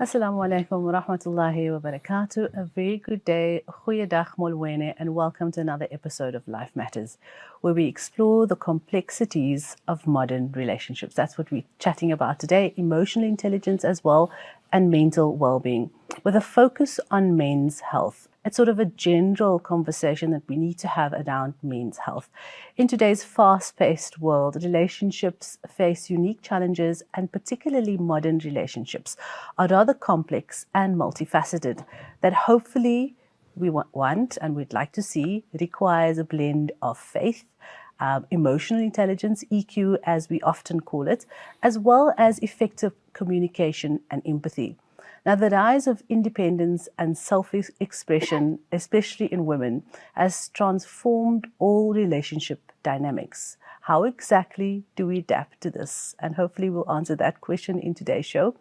Assalamu alaikum wa rahmatullahi wa barakatuh. A very good day, goeiedag molwene, and welcome to another episode of Life Matters, where we explore the complexities of modern relationships. That's what we're chatting about today, emotional intelligence as well, and mental well-being, with a focus on men's health. It's sort of a general conversation that we need to have around men's health. In today's fast-paced world, relationships face unique challenges, and particularly modern relationships are rather complex and multifaceted that hopefully we want and we'd like to see requires a blend of faith, emotional intelligence, EQ as we often call it, as well as effective communication and empathy. Now, the rise of independence and self-expression, especially in women, has transformed all relationship dynamics. How exactly do we adapt to this? And hopefully we'll answer that question in today's show.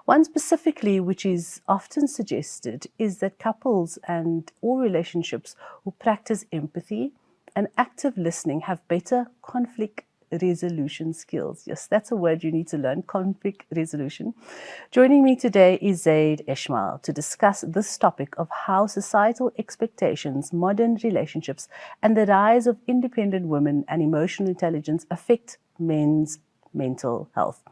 One specifically, which is often suggested, is that couples and all relationships who practice empathy and active listening have better conflict resolution skills. Yes, that's a word you need to learn, conflict resolution. Joining me today is Zaid Ismail to discuss this topic of how societal expectations, modern relationships, and the rise of independent women and emotional intelligence affect men's mental health.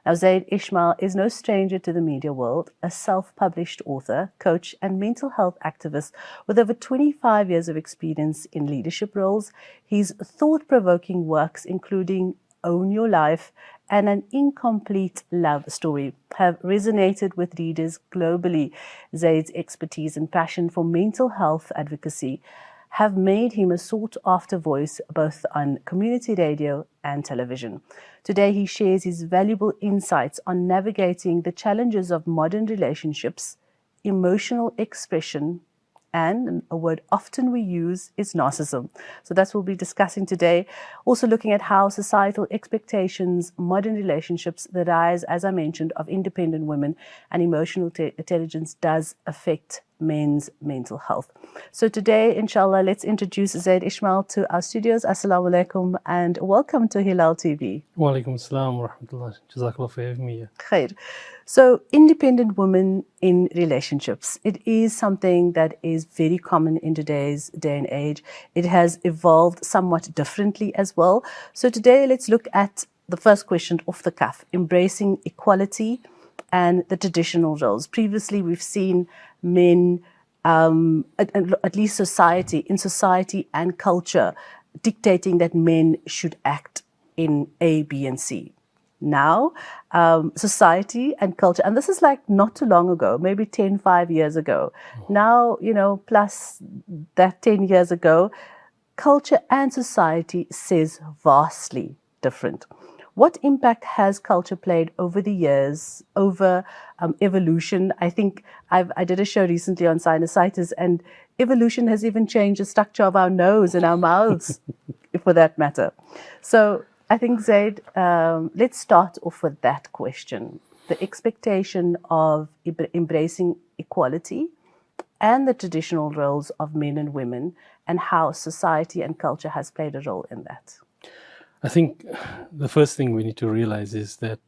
Now, Zaid Ismail is no stranger to the media world, a self-published author, coach, and mental health activist with over 25 years of experience in leadership roles. His thought-provoking works, including Own Your Life and An Incomplete Love Story, have resonated with readers globally. Zaid's expertise and passion for mental health advocacy have made him a sought-after voice both on community radio and television. Today, he shares his valuable insights on navigating the challenges of modern relationships, emotional expression, and a word often we use is narcissism. So that's what we'll be discussing today. Also looking at how societal expectations, modern relationships, the rise, as I mentioned, of independent women and emotional intelligence does affect men's mental health. So today, inshallah, let's introduce Zaid Ismail to our studios. Assalamu alaikum and welcome to Hilal TV. Wa alaikum assalam wa rahmatullah. Jazakallah for having me. Khair. So, independent women in relationships, it is something that is very common in today's day and age. It has evolved somewhat differently as well. So today, let's look at the first question off the cuff, embracing equality and the traditional roles. Previously, we've seen men, at least society and culture, dictating that men should act in A, B, and C. Now, society and culture, and this is like not too long ago, maybe 5 years ago. Now, plus that 10 years ago, culture and society says vastly different. What impact has culture played over the years, over evolution? I think I did a show recently on sinusitis, and evolution has even changed the structure of our nose and our mouths, for that matter. So I think, Zaid, let's start off with that question. The expectation of embracing equality and the traditional roles of men and women, and how society and culture has played a role in that. I think the first thing we need to realize is that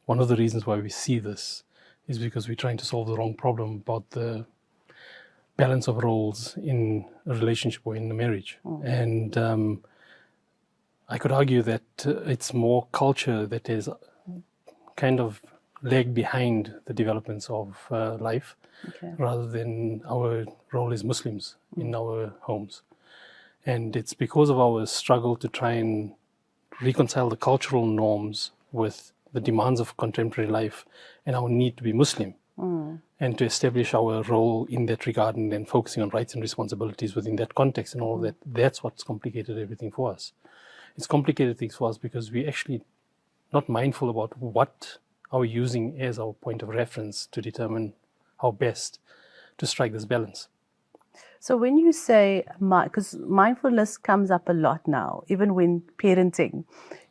one of the reasons why we see this is because we're trying to solve the wrong problem about the balance of roles in a relationship or in a marriage. And I could argue that it's more culture that is kind of lagged behind the developments of life, rather than our role as Muslims in our homes. And it's because of our struggle to try and reconcile the cultural norms with the demands of contemporary life and our need to be Muslim, and to establish our role in that regard, and then focusing on rights and responsibilities within that context and all of that. That's what's complicated everything for us. It's complicated things for us because we're actually not mindful about what are we using as our point of reference to determine how best to strike this balance. So when you say, because mindfulness comes up a lot now, even when parenting,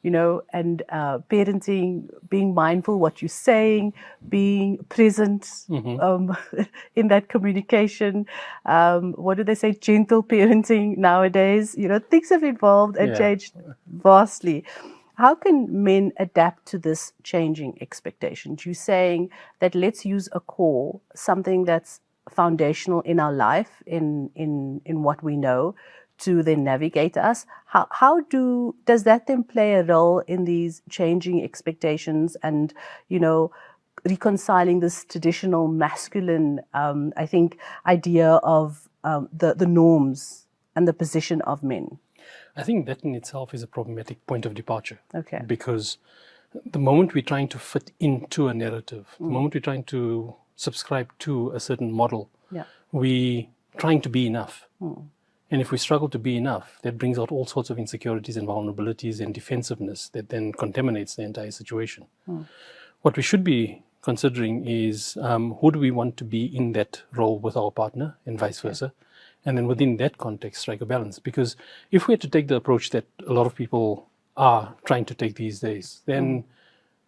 and parenting, being mindful what you're saying, being present in that communication. What do they say? Gentle parenting nowadays. Things have evolved and changed vastly. how can men adapt to this changing expectations? You're saying that let's use a core, something that's foundational in our life, in what we know, to then navigate us. How does that then play a role in these changing expectations and, you know, reconciling this traditional masculine, I think, idea of the norms and the position of men? I think that in itself is a problematic point of departure. Okay. Because the moment we're trying to fit into a narrative, the moment we're trying to subscribe to a certain model, we're trying to be enough. And if we struggle to be enough, that brings out all sorts of insecurities and vulnerabilities and defensiveness that then contaminates the entire situation. What we should be considering is who do we want to be in that role with our partner and vice versa. And then within that context, strike a balance. Because if we had to take the approach that a lot of people are trying to take these days, then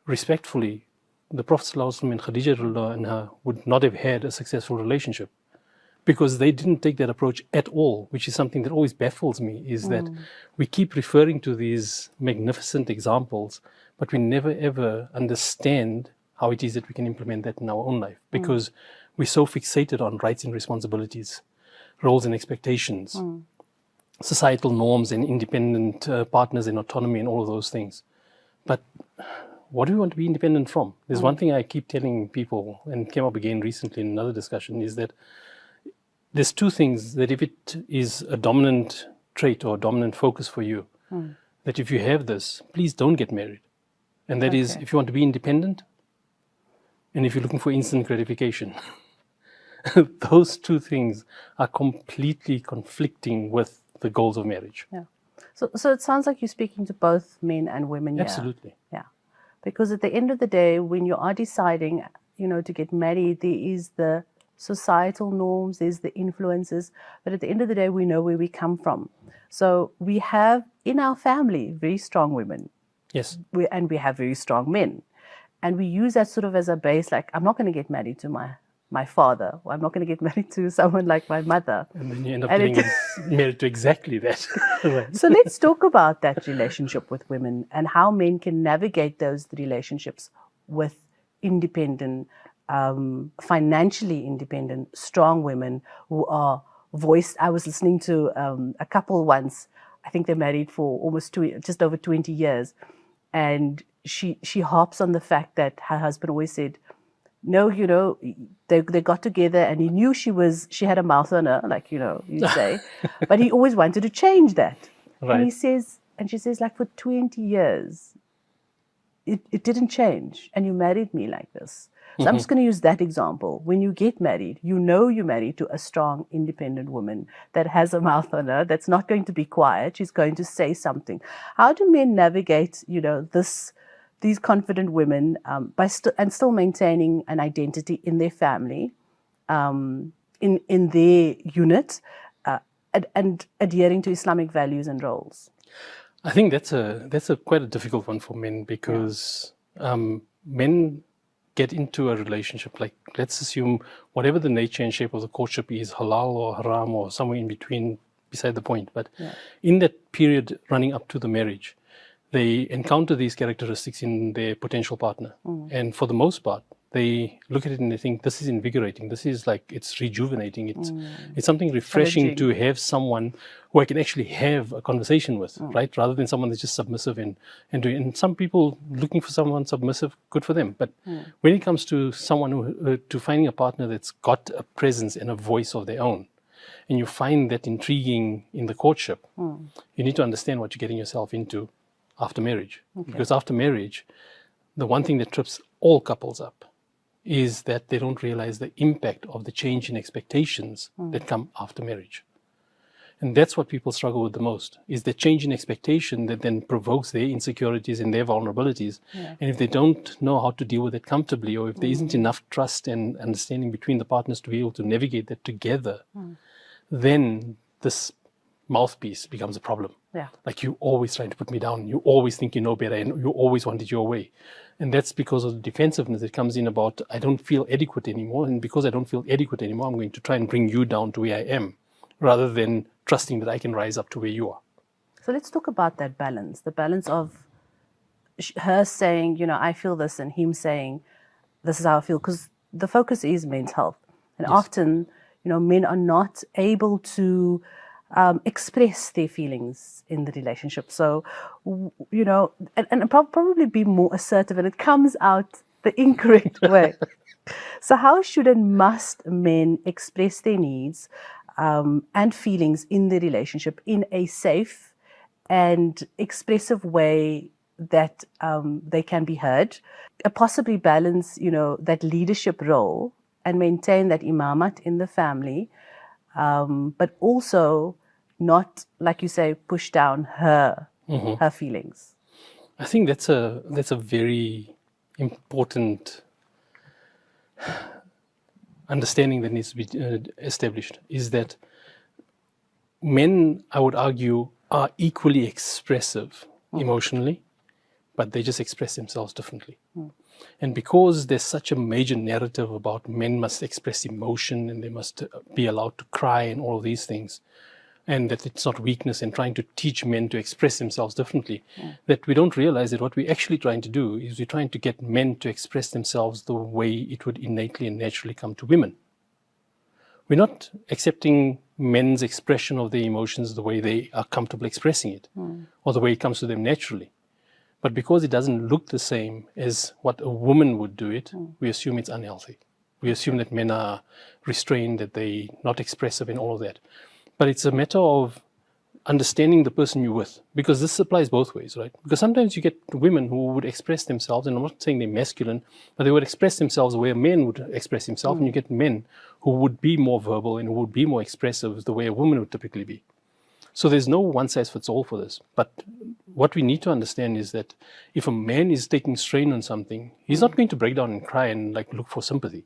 respectfully, the Prophet ﷺ and Khadija anha would not have had a successful relationship, because they didn't take that approach at all, which is something that always baffles me, is that we keep referring to these magnificent examples, but we never ever understand how it is that we can implement that in our own life, because we're so fixated on rights and responsibilities, roles and expectations, societal norms and independent partners and autonomy and all of those things. But what do we want to be independent from? There's one thing I keep telling people, and came up again recently in another discussion, is that there's two things that if it is a dominant trait or a dominant focus for you, that if you have this, please don't get married. And that is, if you want to be independent and if you're looking for instant gratification. Those two things are completely conflicting with the goals of marriage. Yeah. So it sounds like you're speaking to both men and women here. Absolutely. Yeah. Because at the end of the day, when you are deciding, you know, to get married, there is the societal norms, there's the influences, but at the end of the day, we know where we come from. So we have in our family very strong women. Yes. And we have very strong men. And we use that sort of as a base, like, I'm not going to get married to my father, or I'm not going to get married to someone like my mother. And then you end up getting married to exactly that. Right. So let's talk about that relationship with women and how men can navigate those relationships with independent, financially independent, strong women who are voiced. I was listening to a couple once. I think they're married for almost just over 20 years. And she harps on the fact that her husband always said, no, you know, they got together and he knew she had a mouth on her, like, you know, you say, but he always wanted to change that. Right. And she says, like, for 20 years, it didn't change. And you married me like this. So I'm just going to use that example. When you get married, you know you're married to a strong, independent woman that has a mouth on her, that's not going to be quiet. She's going to say something. How do men navigate, you know, these confident women by still maintaining an identity in their family, in their unit, and adhering to Islamic values and roles? I think that's a quite a difficult one for men, because men get into a relationship, like, let's assume whatever the nature and shape of the courtship is, halal or haram or somewhere in between, beside the point. But in that period running up to the marriage, they encounter these characteristics in their potential partner. And for the most part, they look at it and they think, this is invigorating. This is like, it's rejuvenating. It's something refreshing to have someone who I can actually have a conversation with, right? Rather than someone that's just submissive and doing. And some people looking for someone submissive, good for them. But when it comes to someone to finding a partner that's got a presence and a voice of their own, and you find that intriguing in the courtship, you need to understand what you're getting yourself into after marriage. Because after marriage, the one thing that trips all couples up is that they don't realize the impact of the change in expectations that come after marriage. And that's what people struggle with the most, is the change in expectation that then provokes their insecurities and their vulnerabilities. And if they don't know how to deal with it comfortably, or if there isn't enough trust and understanding between the partners to be able to navigate that together, then this mouthpiece becomes a problem. Like, you always trying to put me down. You always think you know better, and you always want it your way. And that's because of the defensiveness that comes in about, I don't feel adequate anymore. And because I don't feel adequate anymore, I'm going to try and bring you down to where I am, rather than trusting that I can rise up to where you are. So let's talk about that balance, the balance of her saying, you know, I feel this, and him saying, this is how I feel, because the focus is men's health. And often, you know, men are not able to express their feelings in the relationship. So, you know, and probably be more assertive, and it comes out the incorrect way. So how should and must men express their needs and feelings in the relationship in a safe and expressive way that they can be heard, possibly balance, you know, that leadership role and maintain that imamat in the family, but also not, like you say, push down her feelings? I think that's a very important understanding that needs to be established, is that men, I would argue, are equally expressive emotionally, but they just express themselves differently. And because there's such a major narrative about men must express emotion and they must be allowed to cry and all of these things, and that it's not weakness, and trying to teach men to express themselves differently, that we don't realize that what we're actually trying to do is we're trying to get men to express themselves the way it would innately and naturally come to women. We're not accepting men's expression of their emotions the way they are comfortable expressing it, or the way it comes to them naturally. But because it doesn't look the same as what a woman would do it, we assume it's unhealthy. We assume that men are restrained, that they're not expressive and all of that. But it's a matter of understanding the person you're with, because this applies both ways, right? Because sometimes you get women who would express themselves, and I'm not saying they're masculine, but they would express themselves the way a man would express himself, and you get men who would be more verbal and who would be more expressive the way a woman would typically be. So there's no one-size-fits-all for this. But what we need to understand is that if a man is taking strain on something, he's not going to break down and cry and like look for sympathy,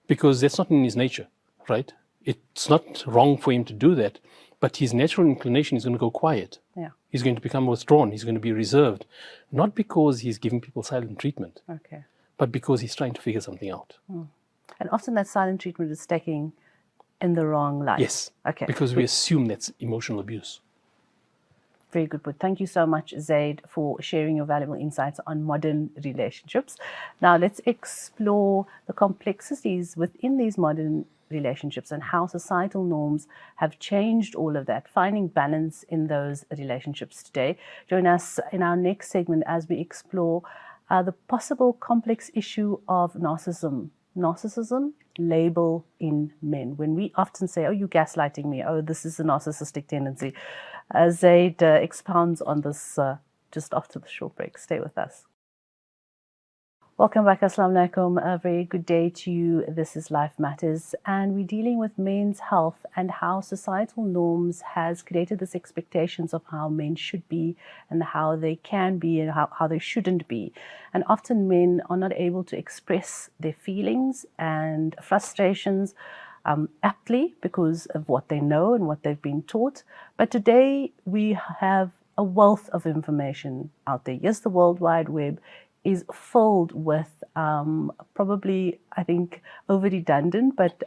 because that's not in his nature, right? It's not wrong for him to do that, but his natural inclination is going to go quiet. Yeah. He's going to become withdrawn. He's going to be reserved, not because he's giving people silent treatment, Okay. but because he's trying to figure something out. And often that silent treatment is taking in the wrong light. Yes. Okay. Because we assume that's emotional abuse. Very good, but thank you so much, Zaid, for sharing your valuable insights on modern relationships. Now let's explore the complexities within these modern relationships and how societal norms have changed all of that, finding balance in those relationships today. Join us in our next segment as we explore the possible complex issue of narcissism. Narcissism label in men. When we often say, oh, you're gaslighting me, oh, this is a narcissistic tendency. Zaid expounds on this just after the short break. Stay with us. Welcome back. Assalamu alaikum. A very good day to you. This is Life Matters, and we're dealing with men's health and how societal norms has created this expectations of how men should be and how they can be and how they shouldn't be. And often men are not able to express their feelings and frustrations aptly because of what they know and what they've been taught. But today we have a wealth of information out there. Yes, the World Wide Web is filled with probably, I think, over redundant, but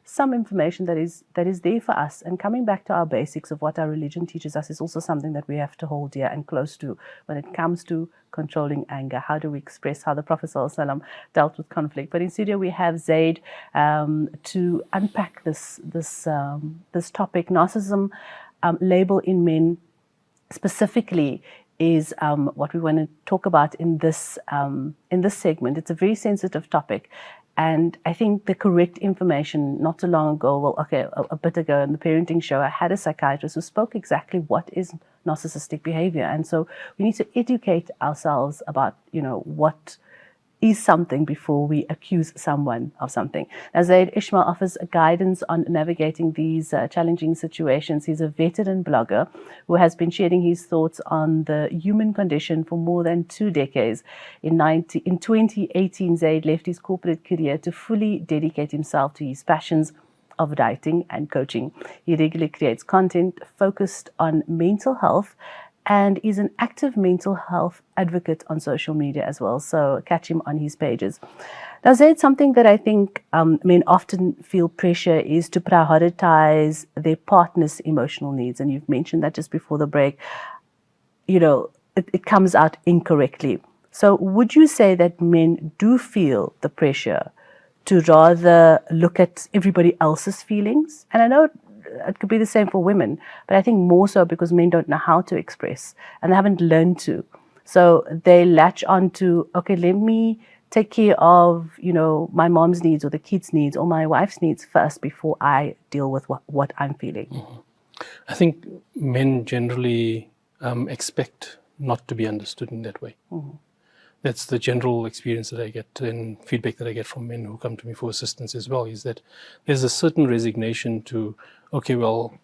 some information that is there for us. And coming back to our basics of what our religion teaches us is also something that we have to hold dear and close to when it comes to controlling anger. How do we express how the Prophet ﷺ dealt with conflict? But in studio we have Zaid to unpack this topic. Narcissism label in men specifically is what we want to talk about in this segment. It's a very sensitive topic, and I think the correct information. Not too long ago, a bit ago in the parenting show, I had a psychiatrist who spoke exactly what is narcissistic behavior, and so we need to educate ourselves about what is something before we accuse someone of something. Now, Zaid Ismail offers guidance on navigating these challenging situations. He's a veteran blogger who has been sharing his thoughts on the human condition for more than 2 decades. In 2018, Zaid left his corporate career to fully dedicate himself to his passions of writing and coaching. He regularly creates content focused on mental health and is an active mental health advocate on social media as well. So catch him on his pages. Now, Zaid, something that I think men often feel pressure is to prioritize their partner's emotional needs. And you've mentioned that just before the break. it comes out incorrectly. So would you say that men do feel the pressure to rather look at everybody else's feelings? And I know it could be the same for women, but I think more so because men don't know how to express and they haven't learned to. So they latch on to, okay, let me take care of, my mom's needs or the kids' needs or my wife's needs first before I deal with what I'm feeling. Mm-hmm. I think men generally expect not to be understood in that way. Mm-hmm. That's the general experience that I get and feedback that I get from men who come to me for assistance as well, is that there's a certain resignation to, okay, well,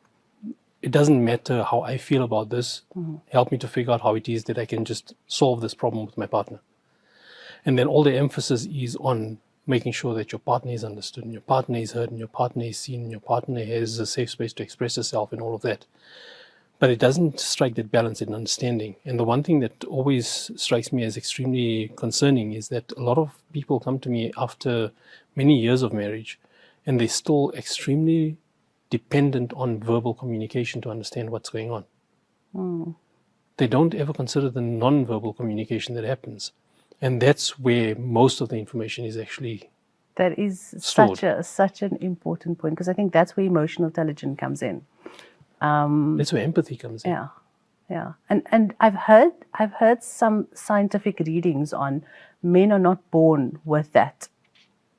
it doesn't matter how I feel about this. Mm-hmm. Help me to figure out how it is that I can just solve this problem with my partner. And then all the emphasis is on making sure that your partner is understood and your partner is heard and your partner is seen and your partner has a safe space to express herself and all of that. But it doesn't strike that balance and understanding. And the one thing that always strikes me as extremely concerning is that a lot of people come to me after many years of marriage and they're still extremely dependent on verbal communication to understand what's going on. Mm. They don't ever consider the non-verbal communication that happens. And that's where most of the information is actually that is stored. such an important point, because I think that's where emotional intelligence comes in. That's where empathy comes in. Yeah. And I've heard some scientific readings on men are not born with that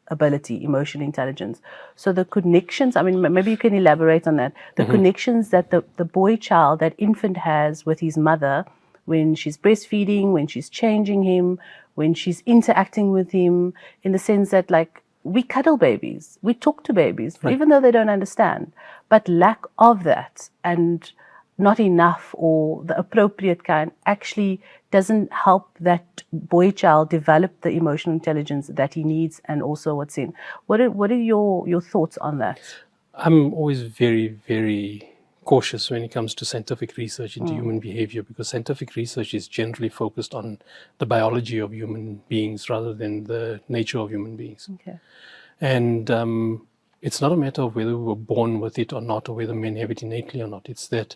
ability, emotional intelligence. So the connections, I mean, maybe you can elaborate on that. The connections that the boy child, that infant has with his mother when she's breastfeeding, when she's changing him, when she's interacting with him, in the sense that, like, we cuddle babies, we talk to babies, right, even though they don't understand. But lack of that and not enough or the appropriate kind actually doesn't help that boy child develop the emotional intelligence that he needs and also what's in. What are your thoughts on that? I'm always very, very cautious when it comes to scientific research into human behavior, because scientific research is generally focused on the biology of human beings rather than the nature of human beings. Okay. And it's not a matter of whether we were born with it or not, or whether men have it innately or not. It's that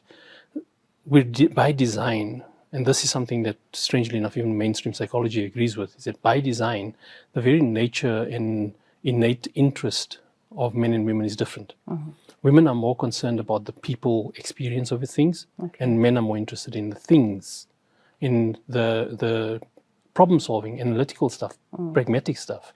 we're by design, and this is something that, strangely enough, even mainstream psychology agrees with, is that by design, the very nature and innate interest of men and women is different. Mm-hmm. Women are more concerned about the people experience of things, okay, and men are more interested in the things, in the problem solving, analytical stuff, pragmatic stuff.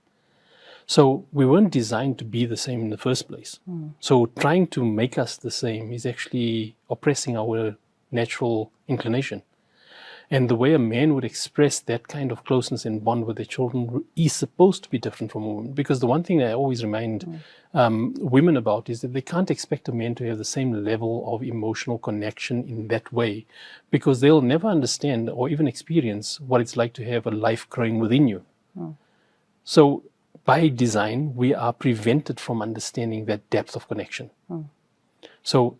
So we weren't designed to be the same in the first place. So trying to make us the same is actually oppressing our natural inclination. And the way a man would express that kind of closeness and bond with their children is supposed to be different from a woman. Because the one thing that I always remind women about is that they can't expect a man to have the same level of emotional connection in that way, because they'll never understand or even experience what it's like to have a life growing within you. So by design, we are prevented from understanding that depth of connection. So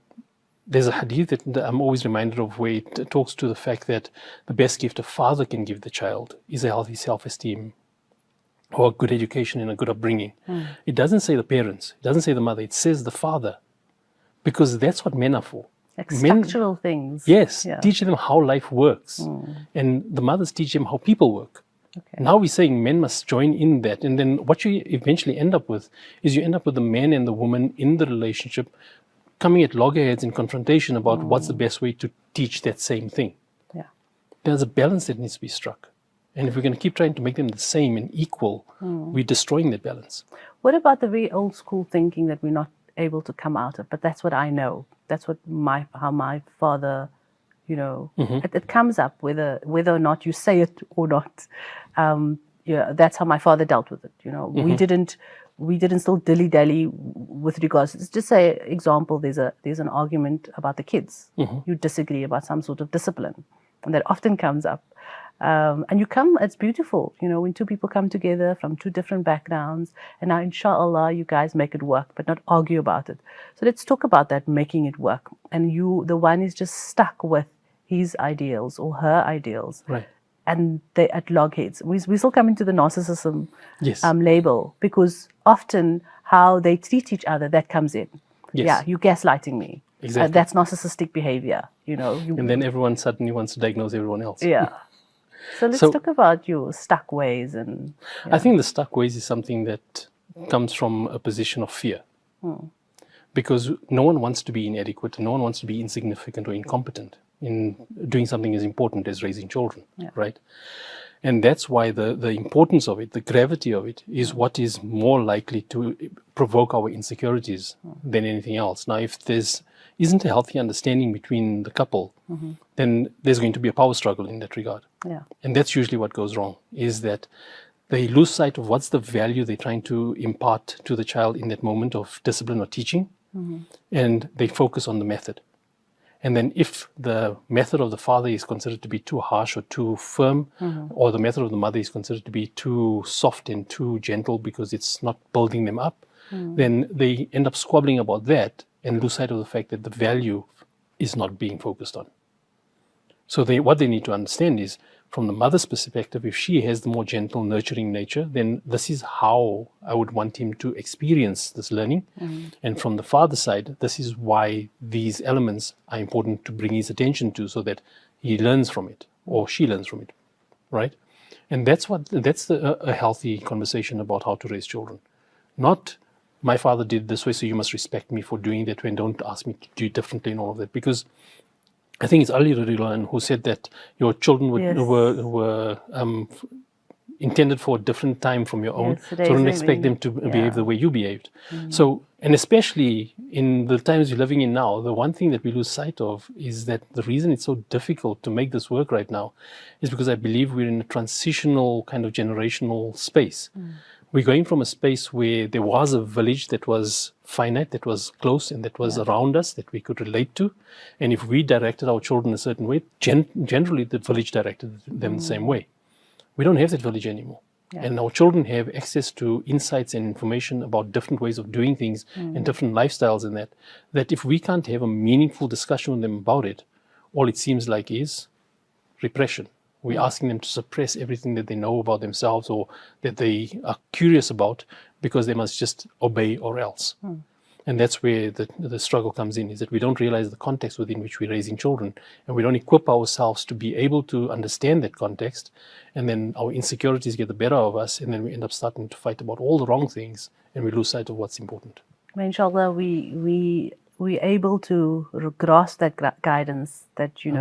there's a hadith that I'm always reminded of, where it talks to the fact that the best gift a father can give the child is a healthy self-esteem or a good education and a good upbringing. It doesn't say the parents, it doesn't say the mother, it says the father, because that's what men are for. Like structural things. Yes, yeah. Teach them how life works. And the mothers teach them how people work. Okay. Now we're saying men must join in that. And then what you eventually end up with is you end up with the man and the woman in the relationship coming at loggerheads in confrontation about what's the best way to teach that same thing. Yeah. There's a balance that needs to be struck. And if we're going to keep trying to make them the same and equal, we're destroying that balance. What about the very old school thinking that we're not able to come out of? But that's what I know. That's what how my father, it comes up whether or not you say it or not. That's how my father dealt with it. We didn't still dilly-dally with regards. Let's just say, example, there's an argument about the kids. You disagree about some sort of discipline, and that often comes up. And it's beautiful, when two people come together from two different backgrounds, and now, inshallah, you guys make it work, but not argue about it. So let's talk about that, making it work. And the one is just stuck with his ideals or her ideals. Right. And they're at loggerheads. We still come into the narcissism yes. Label, because often how they treat each other, that comes in. Yes. Yeah, you're gaslighting me. Exactly. That's narcissistic behavior, you know. And then everyone suddenly wants to diagnose everyone else. Yeah. So let's talk about your stuck ways. And I think the stuck ways is something that comes from a position of fear. Because no one wants to be inadequate, no one wants to be insignificant or incompetent in doing something as important as raising children, right? And that's why the importance of it, the gravity of it, is what is more likely to provoke our insecurities than anything else. Now, if there's isn't a healthy understanding between the couple, then there's going to be a power struggle in that regard. Yeah. And that's usually what goes wrong, is that they lose sight of what's the value they're trying to impart to the child in that moment of discipline or teaching, and they focus on the method. And then if the method of the father is considered to be too harsh or too firm, or the method of the mother is considered to be too soft and too gentle because it's not building them up, then they end up squabbling about that and lose sight of the fact that the value is not being focused on. So what they need to understand is, from the mother's perspective, if she has the more gentle, nurturing nature, then this is how I would want him to experience this learning. And from the father's side, this is why these elements are important to bring his attention to, so that he learns from it, or she learns from it, right? And that's a healthy conversation about how to raise children. Not, my father did this way, so you must respect me for doing that way, and don't ask me to do it differently and all of that. Because I think it's Ali Radhiyallahu who said that your children were intended for a different time from your own, so don't expect them to behave the way you behaved. So, and especially in the times you're living in now, the one thing that we lose sight of is that the reason it's so difficult to make this work right now is because I believe we're in a transitional kind of generational space. We're going from a space where there was a village that was finite, that was close, and that was around us, that we could relate to. And if we directed our children a certain way, generally the village directed them the same way. We don't have that village anymore. And our children have access to insights and information about different ways of doing things and different lifestyles, and that if we can't have a meaningful discussion with them about it, all it seems like is repression. We're asking them to suppress everything that they know about themselves or that they are curious about, because they must just obey or else. And that's where the struggle comes in, is that we don't realize the context within which we're raising children, and we don't equip ourselves to be able to understand that context, and then our insecurities get the better of us, and then we end up starting to fight about all the wrong things, and we lose sight of what's important. Well, inshallah, we're able to grasp that guidance that you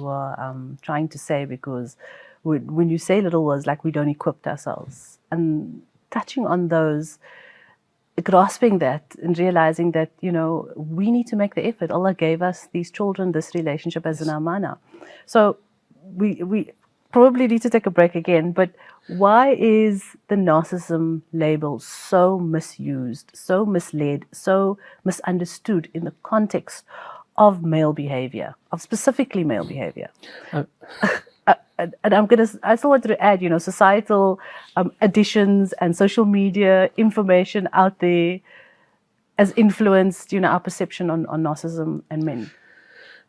are trying to say, because when you say little words like we don't equip ourselves, and touching on those, grasping that and realizing that we need to make the effort. Allah gave us these children, this relationship as an amana. So we probably need to take a break again, but why is the narcissism label so misused, so misled, so misunderstood in the context of male behavior, of specifically male behavior? And I still wanted to add, societal additions and social media information out there has influenced, our perception on narcissism and men.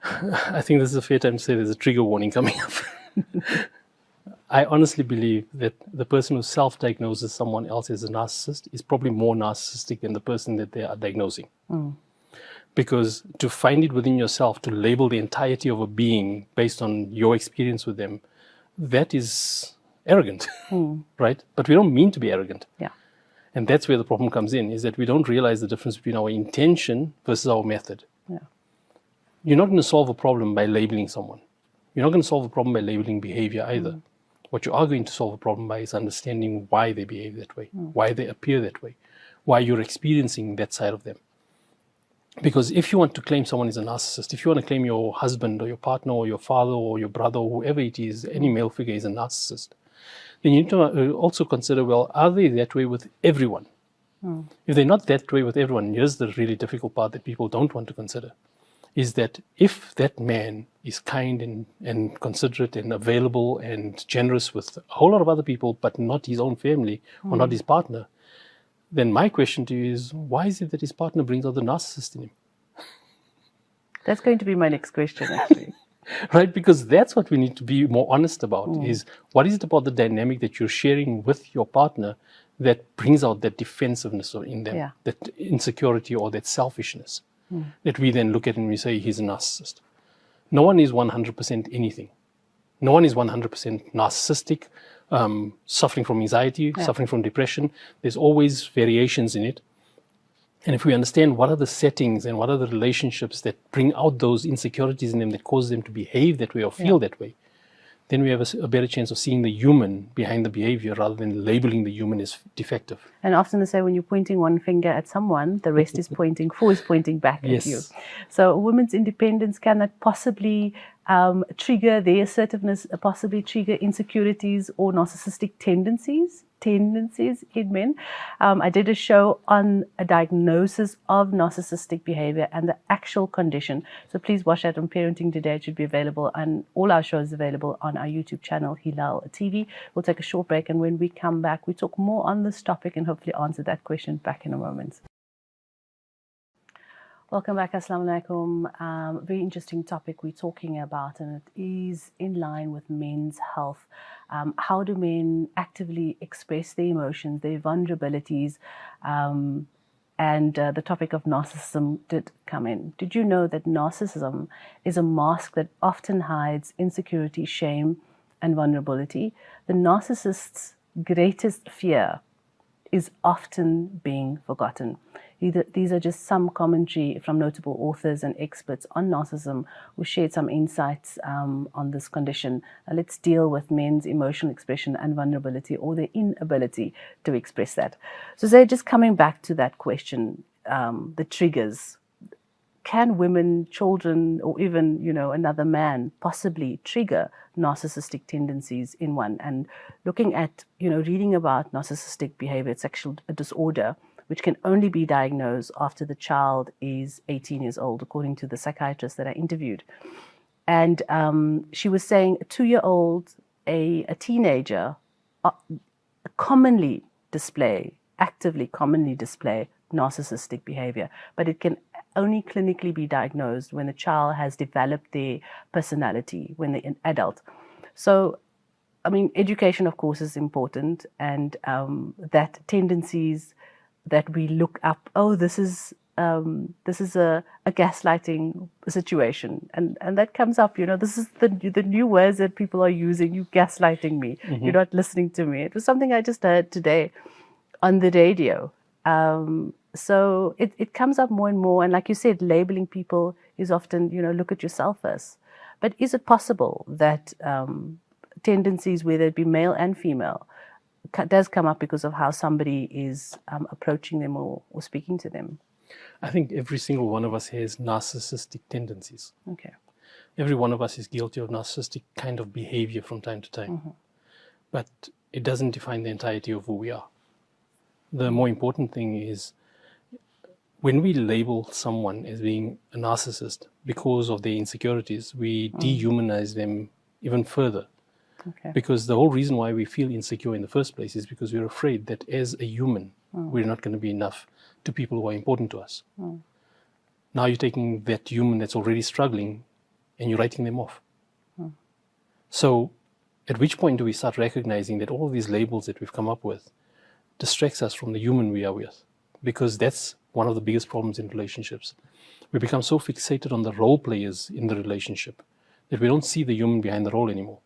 I think this is a fair time to say there's a trigger warning coming up. I honestly believe that the person who self-diagnoses someone else as a narcissist is probably more narcissistic than the person that they are diagnosing. Because to find it within yourself, to label the entirety of a being based on your experience with them, that is arrogant, right? But we don't mean to be arrogant. Yeah. And that's where the problem comes in, is that we don't realize the difference between our intention versus our method. Yeah. You're not going to solve a problem by labeling someone. You're not going to solve a problem by labeling behavior either. What you are going to solve a problem by is understanding why they behave that way, why they appear that way, why you're experiencing that side of them. Because if you want to claim someone is a narcissist, if you want to claim your husband or your partner or your father or your brother or whoever it is, any male figure is a narcissist, then you need to also consider, well, are they that way with everyone? If they're not that way with everyone, here's the really difficult part that people don't want to consider, is that if that man is kind and considerate and available and generous with a whole lot of other people, but not his own family or not his partner, then my question to you is, why is it that his partner brings out the narcissist in him? That's going to be my next question, actually. Right? Because that's what we need to be more honest about, is what is it about the dynamic that you're sharing with your partner that brings out that defensiveness in them, that insecurity or that selfishness? that we then look at and we say he's a narcissist. No one is 100% anything. No one is 100% narcissistic, suffering from anxiety, suffering from depression. There's always variations in it. And if we understand what are the settings and what are the relationships that bring out those insecurities in them that cause them to behave that way or feel that way, then we have a better chance of seeing the human behind the behavior rather than labeling the human as defective. And often they say when you're pointing one finger at someone, the rest is pointing back at you. So a woman's independence, can that possibly trigger their assertiveness, possibly trigger insecurities or narcissistic tendencies in men? I did a show on a diagnosis of narcissistic behavior and the actual condition. So please watch that on Parenting Today. It should be available, and all our shows available on our YouTube channel, Hilal TV. We'll take a short break, and when we come back, we talk more on this topic and hopefully answer that question back in a moment. Welcome back. Assalamu alaikum. Very interesting topic we're talking about, and it is in line with men's health. How do men actively express their emotions, their vulnerabilities, and the topic of narcissism did come in. Did you know that narcissism is a mask that often hides insecurity, shame, and vulnerability? The narcissist's greatest fear is often being forgotten. These are just some commentary from notable authors and experts on narcissism who shared some insights on this condition. Let's deal with men's emotional expression and vulnerability, or their inability to express that. So Zaid, just coming back to that question, the triggers. Can women, children, or even, another man possibly trigger narcissistic tendencies in one? And looking at, reading about narcissistic behavior, it's actually a disorder which can only be diagnosed after the child is 18 years old, according to the psychiatrist that I interviewed. And she was saying a 2-year-old, a teenager, actively commonly display narcissistic behavior, but it can only clinically be diagnosed when the child has developed their personality, when they're an adult. So, education, of course, is important, and that tendencies that we look up, this is a gaslighting situation, and that comes up. This is the new words that people are using. You gaslighting me. You're not listening to me. It was something I just heard today on the radio. So it comes up more and more, and like you said, labeling people is often, look at yourself first. But is it possible that tendencies, whether it be male and female, does come up because of how somebody is approaching them or speaking to them? I think every single one of us has narcissistic tendencies. Okay. Every one of us is guilty of narcissistic kind of behavior from time to time. But it doesn't define the entirety of who we are. The more important thing is, when we label someone as being a narcissist because of their insecurities, we dehumanize them even further. Okay. Because the whole reason why we feel insecure in the first place is because we're afraid that as a human, we're not going to be enough to people who are important to us. Now you're taking that human that's already struggling and you're writing them off. So at which point do we start recognizing that all of these labels that we've come up with distracts us from the human we are with? Because that's one of the biggest problems in relationships. We become so fixated on the role players in the relationship that we don't see the human behind the role anymore.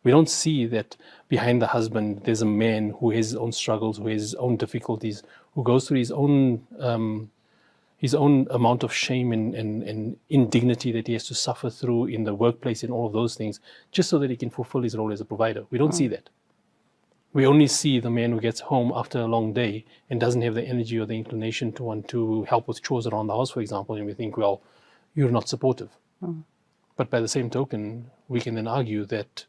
We don't see that behind the husband there's a man who has his own struggles, who has his own difficulties, who goes through his own amount of shame and indignity that he has to suffer through in the workplace and all of those things, just so that he can fulfill his role as a provider. We don't see that. We only see the man who gets home after a long day and doesn't have the energy or the inclination to want to help with chores around the house, for example, and we think, well, you're not supportive. But by the same token, we can then argue that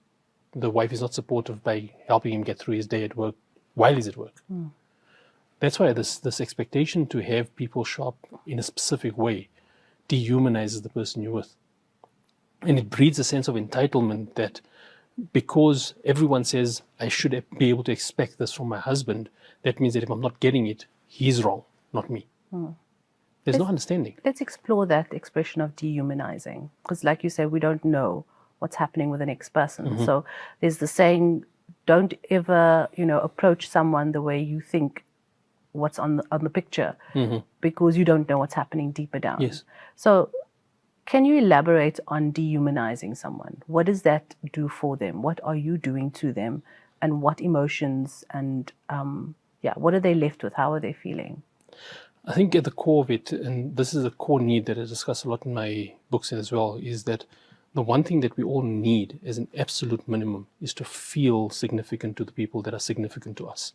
the wife is not supportive by helping him get through his day at work while he's at work. That's why this expectation to have people show up in a specific way dehumanizes the person you're with. And it breeds a sense of entitlement that because everyone says I should be able to expect this from my husband, that means that if I'm not getting it, he's wrong, not me. There's no understanding. Let's explore that expression of dehumanizing, because like you say, we don't know what's happening with the next person. So there's the saying, don't ever, approach someone the way you think what's on the picture because you don't know what's happening deeper down. Yes. So can you elaborate on dehumanizing someone? What does that do for them? What are you doing to them? And what emotions and what are they left with? How are they feeling? I think at the core of it, and this is a core need that I discuss a lot in my books as well, is that the one thing that we all need as an absolute minimum is to feel significant to the people that are significant to us.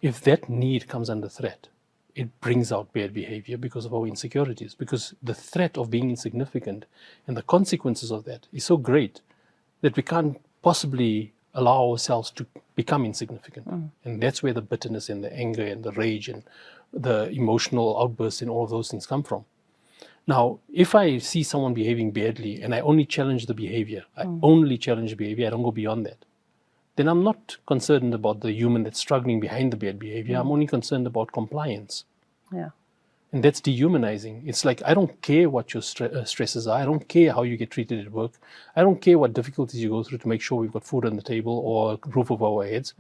If that need comes under threat, it brings out bad behavior because of our insecurities, because the threat of being insignificant and the consequences of that is so great that we can't possibly allow ourselves to become insignificant. And that's where the bitterness and the anger and the rage and the emotional outbursts and all of those things come from. Now, if I see someone behaving badly and I only challenge the behavior, I don't go beyond that, then I'm not concerned about the human that's struggling behind the bad behavior. I'm only concerned about compliance. Yeah. And that's dehumanizing. It's like, I don't care what your stresses are. I don't care how you get treated at work. I don't care what difficulties you go through to make sure we've got food on the table or a roof over our heads,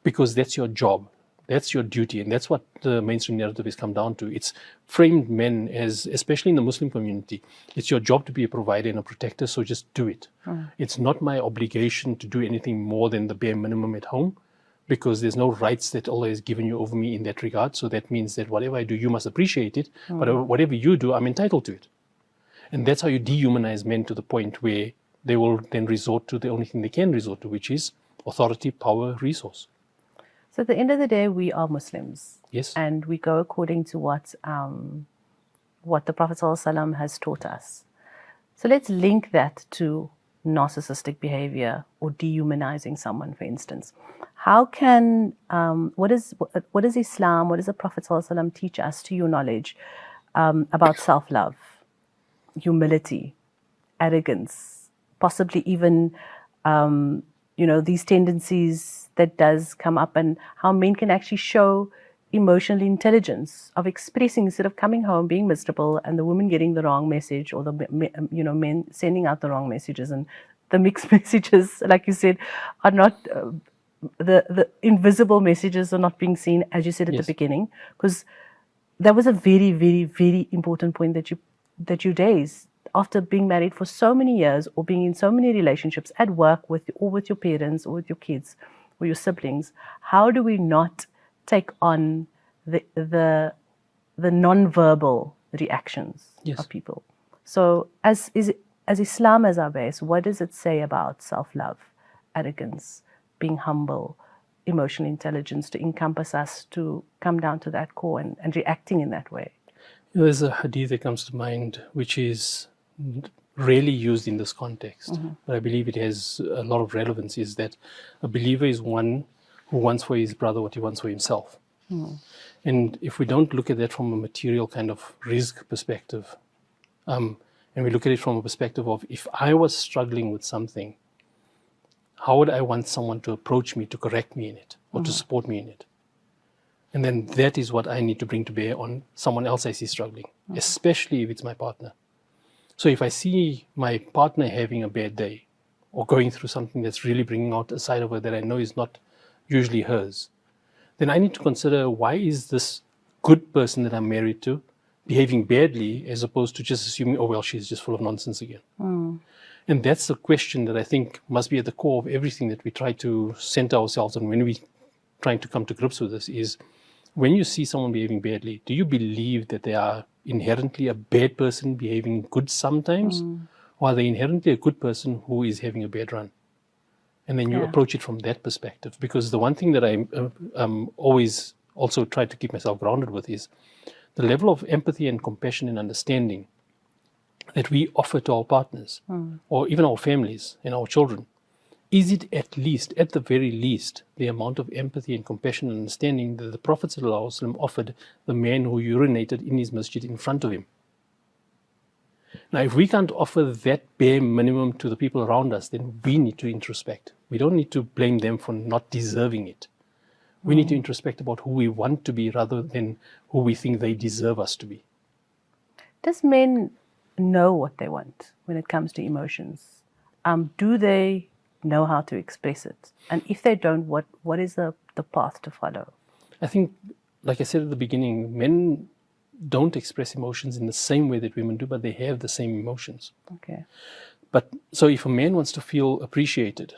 because that's your job. That's your duty. And that's what the mainstream narrative has come down to. It's framed men as, especially in the Muslim community, it's your job to be a provider and a protector, so just do it. It's not my obligation to do anything more than the bare minimum at home, because there's no rights that Allah has given you over me in that regard. So that means that whatever I do, you must appreciate it. But whatever you do, I'm entitled to it. And that's how you dehumanize men to the point where they will then resort to the only thing they can resort to, which is authority, power, resource. So at the end of the day, we are Muslims. Yes. And we go according to what the Prophet ﷺ has taught us. So let's link that to narcissistic behavior or dehumanizing someone, for instance. How can, what does Islam, what does the Prophet ﷺ teach us, to your knowledge, about self-love, humility, arrogance, possibly even, these tendencies that does come up, and how men can actually show emotional intelligence of expressing instead of coming home being miserable and the woman getting the wrong message, or the men sending out the wrong messages, and the mixed messages, like you said, are not the invisible messages are not being seen, as you said at the beginning, because that was a very, very, very important point that you raised. After being married for so many years or being in so many relationships at work with your parents or with your kids or your siblings, how do we not take on the non-verbal reactions of people? So as Islam as our base, what does it say about self-love, arrogance, being humble, emotional intelligence, to encompass us, to come down to that core and reacting in that way? There's a hadith that comes to mind, which is rarely used in this context, but I believe it has a lot of relevance, is that a believer is one who wants for his brother what he wants for himself. And if we don't look at that from a material kind of risk perspective, and we look at it from a perspective of, if I was struggling with something, how would I want someone to approach me to correct me in it or to support me in it? And then that is what I need to bring to bear on someone else I see struggling, especially if it's my partner. So if I see my partner having a bad day or going through something that's really bringing out a side of her that I know is not usually hers, then I need to consider, why is this good person that I'm married to behaving badly, as opposed to just assuming, oh, well, she's just full of nonsense again. And that's the question that I think must be at the core of everything that we try to center ourselves on when we trying to come to grips with this, is when you see someone behaving badly, do you believe that they are inherently a bad person behaving good sometimes? Or are they inherently a good person who is having a bad run? And then you approach it from that perspective. Because the one thing that I always also try to keep myself grounded with is the level of empathy and compassion and understanding that we offer to our partners or even our families and our children. Is it at the very least, the amount of empathy and compassion and understanding that the Prophet ﷺ offered the man who urinated in his masjid in front of him? Now, if we can't offer that bare minimum to the people around us, then we need to introspect. We don't need to blame them for not deserving it. We need to introspect about who we want to be rather than who we think they deserve us to be. Does men know what they want when it comes to emotions? Do they know how to express it? And if they don't, what is the path to follow? I think, like I said at the beginning, men don't express emotions in the same way that women do, but they have the same emotions. Okay. But so if a man wants to feel appreciated,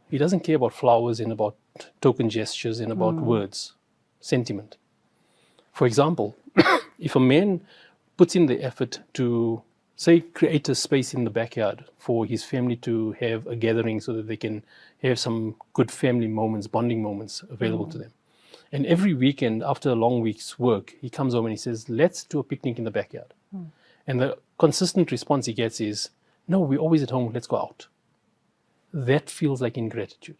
he doesn't care about flowers and about token gestures and about words, sentiment. For example, if a man puts in the effort to, say, create a space in the backyard for his family to have a gathering so that they can have some good family moments, bonding moments available to them. And every weekend, after a long week's work, he comes home and he says, let's do a picnic in the backyard. And the consistent response he gets is, no, we're always at home, let's go out. That feels like ingratitude.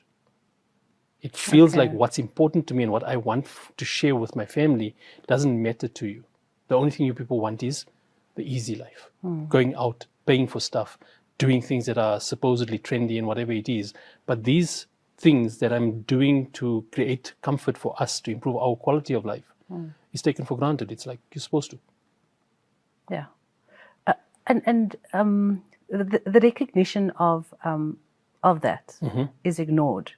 It feels like what's important to me and what I want to share with my family doesn't matter to you. The only thing you people want is the easy life. Going out, paying for stuff, doing things that are supposedly trendy and whatever it is. But these things that I'm doing to create comfort for us, to improve our quality of life, is taken for granted. It's like you're supposed to. Yeah. The recognition of that is ignored.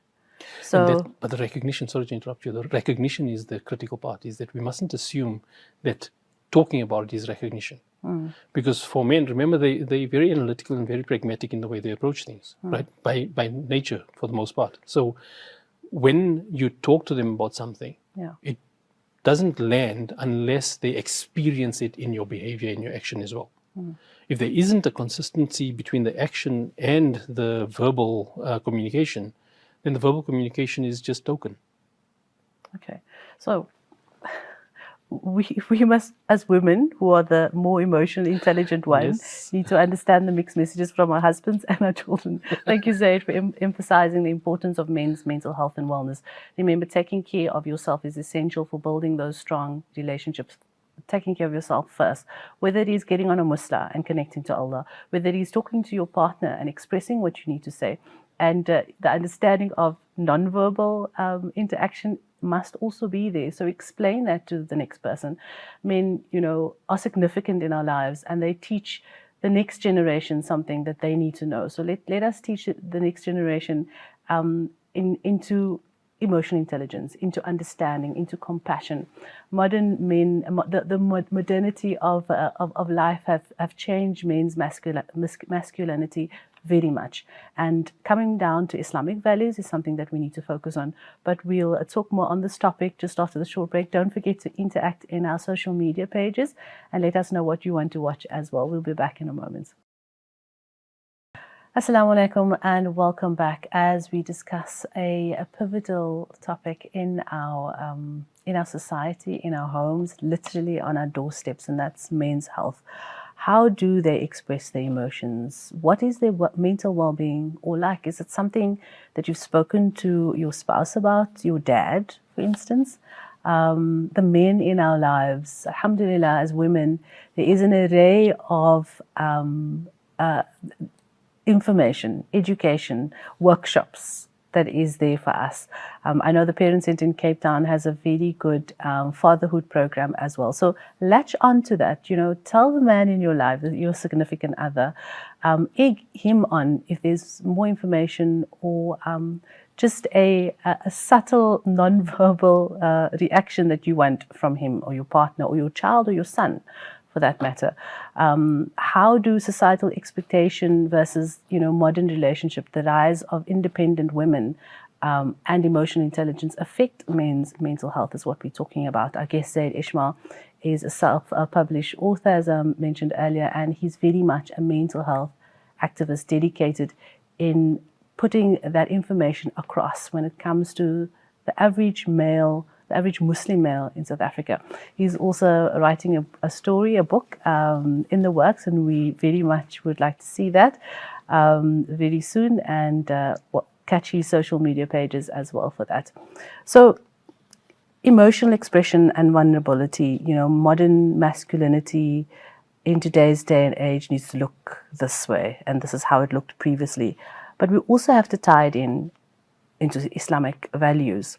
So, but the recognition, sorry to interrupt you, the recognition is the critical part, is that we mustn't assume that talking about it is recognition. Because for men, remember, they're very analytical and very pragmatic in the way they approach things, right? By nature, for the most part. So when you talk to them about something, it doesn't land unless they experience it in your behavior and your action as well. If there isn't a consistency between the action and the verbal communication, then the verbal communication is just token. Okay. So we must, as women who are the more emotionally intelligent ones, need to understand the mixed messages from our husbands and our children. Thank you, Zaid, for emphasizing the importance of men's mental health and wellness. Remember, taking care of yourself is essential for building those strong relationships. Taking care of yourself first, whether it is getting on a musla and connecting to Allah, whether it is talking to your partner and expressing what you need to say, and the understanding of nonverbal interaction must also be there. So explain that to the next person. Men, are significant in our lives, and they teach the next generation something that they need to know. So let us teach the next generation into emotional intelligence, into understanding, into compassion. Modern men, the modernity of life have changed men's masculinity very much. And coming down to Islamic values is something that we need to focus on. But we'll talk more on this topic just after the short break. Don't forget to interact in our social media pages and let us know what you want to watch as well. We'll be back in a moment. Assalamu alaikum and welcome back as we discuss a pivotal topic in our society, in our homes, literally on our doorsteps, and that's men's health. How do they express their emotions? What is their mental well-being or like? Is it something that you've spoken to your spouse about, your dad, for instance? The men in our lives, alhamdulillah, as women, there is an array of information, education, workshops that is there for us. I know the Parent Centre in Cape Town has a very good fatherhood program as well. So latch on to that. Tell the man in your life, your significant other, egg him on if there's more information or just a subtle non-verbal reaction that you want from him or your partner or your child or your son, for that matter. How do societal expectation versus, modern relationship, the rise of independent women and emotional intelligence affect men's mental health is what we're talking about. Our guest, Zaid Ismail, is a self-published author, as I mentioned earlier, and he's very much a mental health activist dedicated in putting that information across when it comes to the average male, the average Muslim male in South Africa. He's also writing a book in the works, and we very much would like to see that very soon, and catch his social media pages as well for that. So emotional expression and vulnerability, modern masculinity in today's day and age needs to look this way, and this is how it looked previously. But we also have to tie it into Islamic values.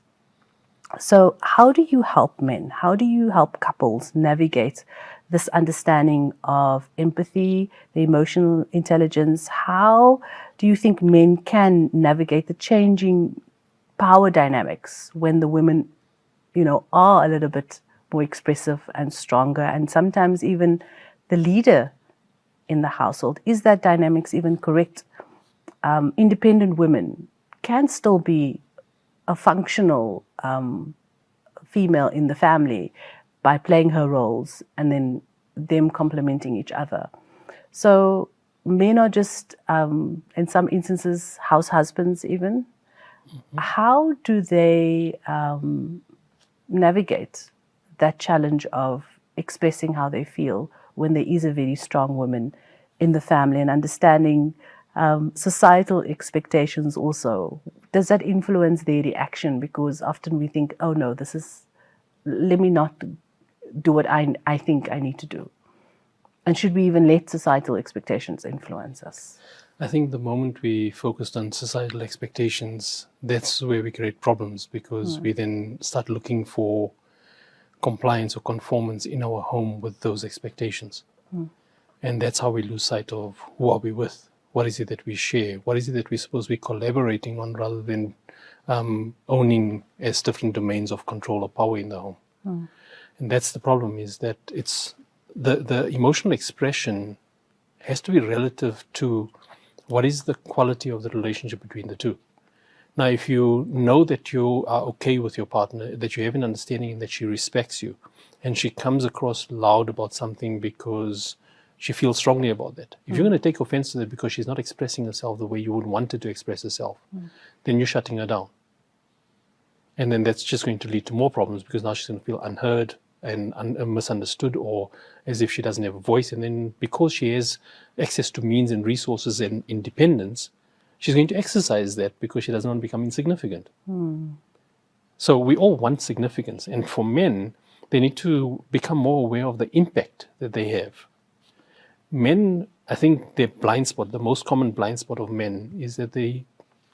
So how do you help men? How do you help couples navigate this understanding of empathy, the emotional intelligence? How do you think men can navigate the changing power dynamics when the women are a little bit more expressive and stronger, and sometimes even the leader in the household. Is that dynamics even correct? Independent women can still be a functional female in the family by playing her roles and then them complementing each other. So men are just, in some instances, house husbands even. Mm-hmm. How do they navigate that challenge of expressing how they feel when there is a very strong woman in the family, and understanding societal expectations also? Does that influence their reaction? Because often we think, oh no, let me not do what I think I need to do. And should we even let societal expectations influence us? I think the moment we focused on societal expectations, that's where we create problems, because we then start looking for compliance or conformance in our home with those expectations. And that's how we lose sight of who are we with. What is it that we share? What is it that we're supposed to be collaborating on, rather than owning as different domains of control or power in the home? And that's the problem, is that it's the emotional expression has to be relative to what is the quality of the relationship between the two. Now, if you know that you are okay with your partner, that you have an understanding and that she respects you, and she comes across loud about something because she feels strongly about that. If you're going to take offense to that because she's not expressing herself the way you would want her to express herself, then you're shutting her down. And then that's just going to lead to more problems, because now she's going to feel unheard and misunderstood, or as if she doesn't have a voice. And then because she has access to means and resources and independence, she's going to exercise that because she doesn't want to become insignificant. So we all want significance. And for men, they need to become more aware of the impact that they have. Men, I think their blind spot, the most common blind spot of men, is that they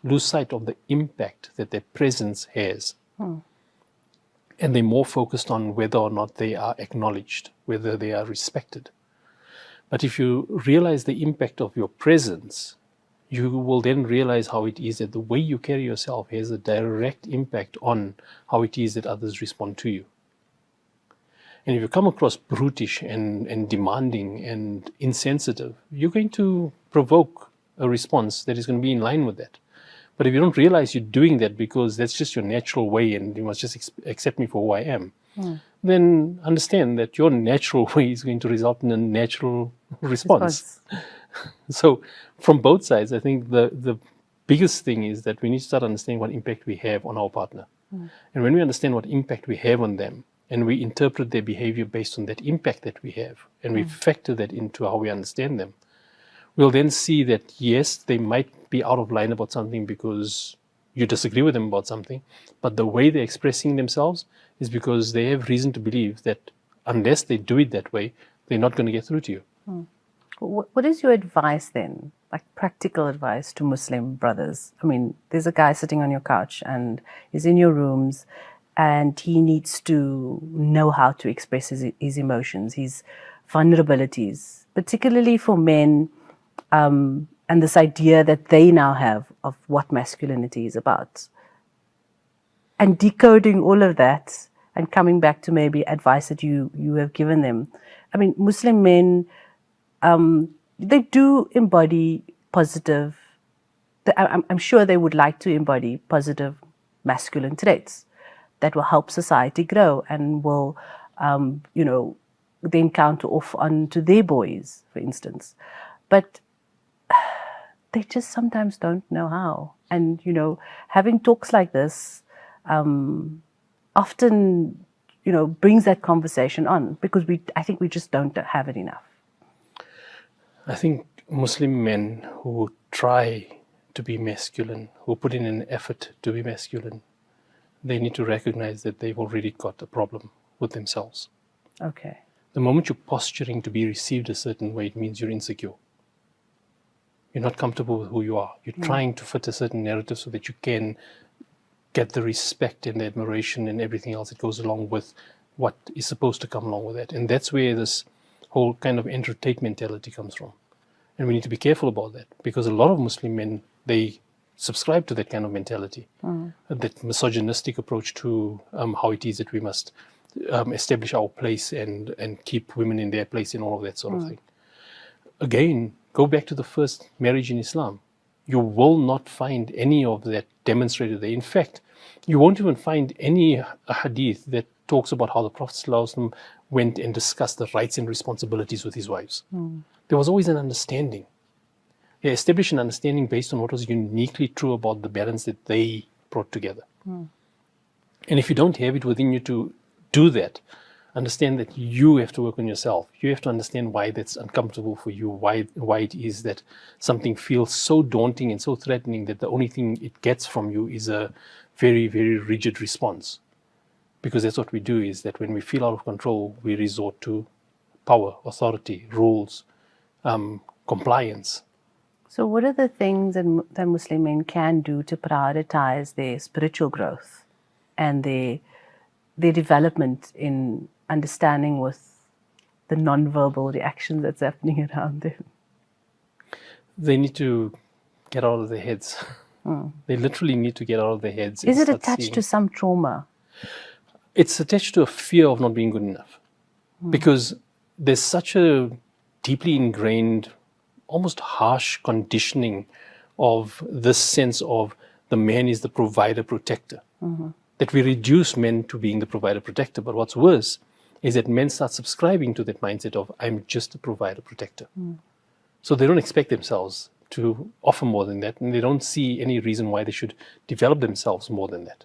lose sight of the impact that their presence has. And they're more focused on whether or not they are acknowledged, whether they are respected. But if you realize the impact of your presence, you will then realize how it is that the way you carry yourself has a direct impact on how it is that others respond to you. And if you come across brutish and demanding and insensitive, you're going to provoke a response that is going to be in line with that. But if you don't realize you're doing that because that's just your natural way and you must just accept me for who I am, then understand that your natural way is going to result in a natural response. So from both sides, I think the biggest thing is that we need to start understanding what impact we have on our partner. And when we understand what impact we have on them, and we interpret their behavior based on that impact that we have, and we factor that into how we understand them, we'll then see that, yes, they might be out of line about something because you disagree with them about something, but the way they're expressing themselves is because they have reason to believe that unless they do it that way, they're not going to get through to you. What is your advice then, like practical advice to Muslim brothers? I mean, there's a guy sitting on your couch and he's in your rooms, and he needs to know how to express his emotions, his vulnerabilities, particularly for men, and this idea that they now have of what masculinity is about. And decoding all of that and coming back to maybe advice that you have given them. I mean, Muslim men, they do embody positive, I'm sure they would like to embody positive masculine traits that will help society grow and will, then counter off onto their boys, for instance. But they just sometimes don't know how. And, having talks like this often, brings that conversation on, because I think we just don't have it enough. I think Muslim men who try to be masculine, who put in an effort to be masculine, they need to recognize that they've already got a problem with themselves. Okay. The moment you're posturing to be received a certain way, it means you're insecure. You're not comfortable with who you are. You're trying to fit a certain narrative so that you can get the respect and the admiration and everything else that goes along with what is supposed to come along with that. And that's where this whole kind of entertainment mentality comes from. And we need to be careful about that, because a lot of Muslim men, they subscribe to that kind of mentality, that misogynistic approach to how it is that we must establish our place and keep women in their place and all of that sort of thing. Again, go back to the first marriage in Islam. You will not find any of that demonstrated there. In fact, you won't even find any hadith that talks about how the Prophet ﷺ went and discussed the rights and responsibilities with his wives. There was always an understanding. They established an understanding based on what was uniquely true about the balance that they brought together. And if you don't have it within you to do that, understand that you have to work on yourself. You have to understand why that's uncomfortable for you, why it is that something feels so daunting and so threatening that the only thing it gets from you is a very, very rigid response. Because that's what we do, is that when we feel out of control, we resort to power, authority, rules, compliance. So what are the things that Muslim men can do to prioritize their spiritual growth and their development in understanding with the non-verbal reaction that's happening around them? They need to get out of their heads. They literally need to get out of their heads. Is it attached to some trauma? It's attached to a fear of not being good enough. Because there's such a deeply ingrained, almost harsh conditioning of this sense of the man is the provider protector. That we reduce men to being the provider protector. But what's worse is that men start subscribing to that mindset of, I'm just a provider protector. So they don't expect themselves to offer more than that, and they don't see any reason why they should develop themselves more than that.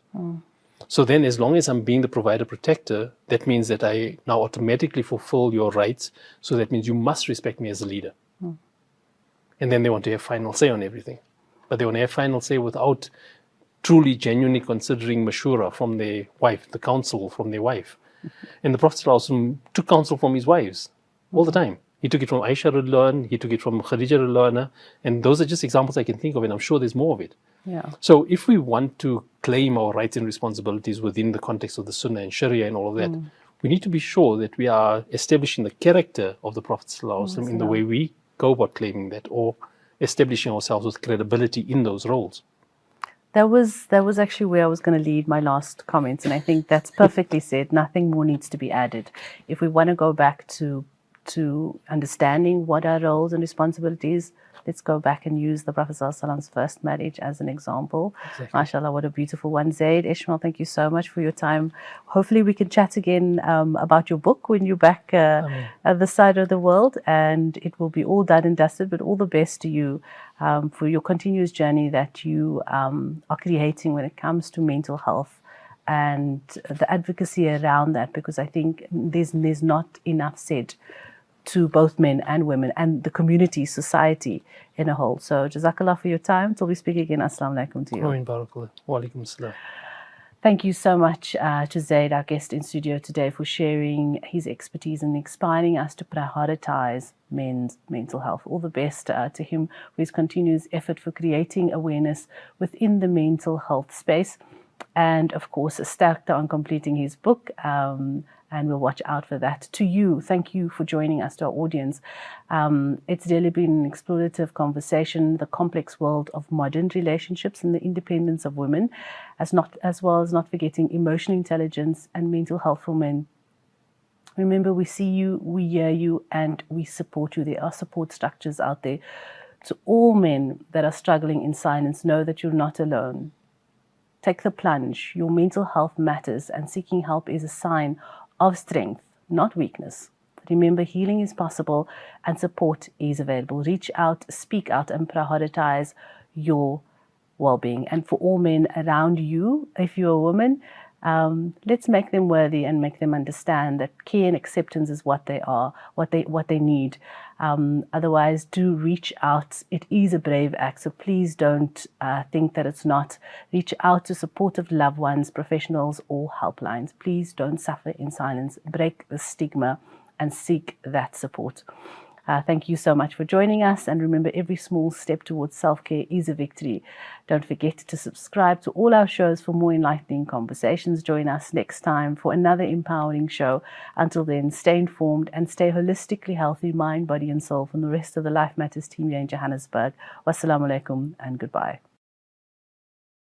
So then, as long as I'm being the provider protector, that means that I now automatically fulfill your rights. So that means you must respect me as a leader. And then they want to have final say on everything. But they want to have final say without truly, genuinely considering mashura from their wife, the counsel from their wife. And the Prophet ﷺ took counsel from his wives all the time. He took it from Aisha radiallahu anha, he took it from Khadija radiallahu anha, and those are just examples I can think of, and I'm sure there's more of it. So if we want to claim our rights and responsibilities within the context of the Sunnah and Sharia and all of that, we need to be sure that we are establishing the character of the Prophet ﷺ in the way we go about claiming that, or establishing ourselves with credibility in those roles. That was actually where I was going to leave my last comments, and I think that's perfectly said. Nothing more needs to be added. If we want to go back to understanding what our roles and responsibilities, let's go back and use the Prophet ﷺ's first marriage as an example. Exactly. MashaAllah, what a beautiful one. Zaid, Ishmael, thank you so much for your time. Hopefully we can chat again about your book when you're back at this side of the world, and it will be all done and dusted, but all the best to you for your continuous journey that you are creating when it comes to mental health and the advocacy around that, because I think there's not enough said to both men and women and the community, society in a whole. So Jazakallah for your time. Till we speak again, Assalamu alaikum to you. Ameen, barakallah. Wa alaikum assalam. Thank you so much to Zaid, our guest in studio today, for sharing his expertise and inspiring us to prioritize men's mental health. All the best to him for his continuous effort for creating awareness within the mental health space. And of course, Sterkte on completing his book. And we'll watch out for that. To you, thank you for joining us, to our audience. It's really been an explorative conversation, the complex world of modern relationships and the independence of women, as well as not forgetting emotional intelligence and mental health for men. Remember, we see you, we hear you, and we support you. There are support structures out there. To all men that are struggling in silence, know that you're not alone. Take the plunge. Your mental health matters, and seeking help is a sign of strength, not weakness. Remember, healing is possible and support is available. Reach out, speak out, and prioritize your well-being. And for all men around you, if you're a woman, let's make them worthy and make them understand that care and acceptance is what they are, what they need. Otherwise, do reach out. It is a brave act, so please don't think that it's not. Reach out to supportive loved ones, professionals, or helplines. Please don't suffer in silence. Break the stigma and seek that support. Thank you so much for joining us, and remember, every small step towards self-care is a victory. Don't forget to subscribe to all our shows for more enlightening conversations. Join us next time for another empowering show. Until then, stay informed and stay holistically healthy, mind, body and soul, from the rest of the Life Matters team here in Johannesburg. Wassalamu alaikum and goodbye.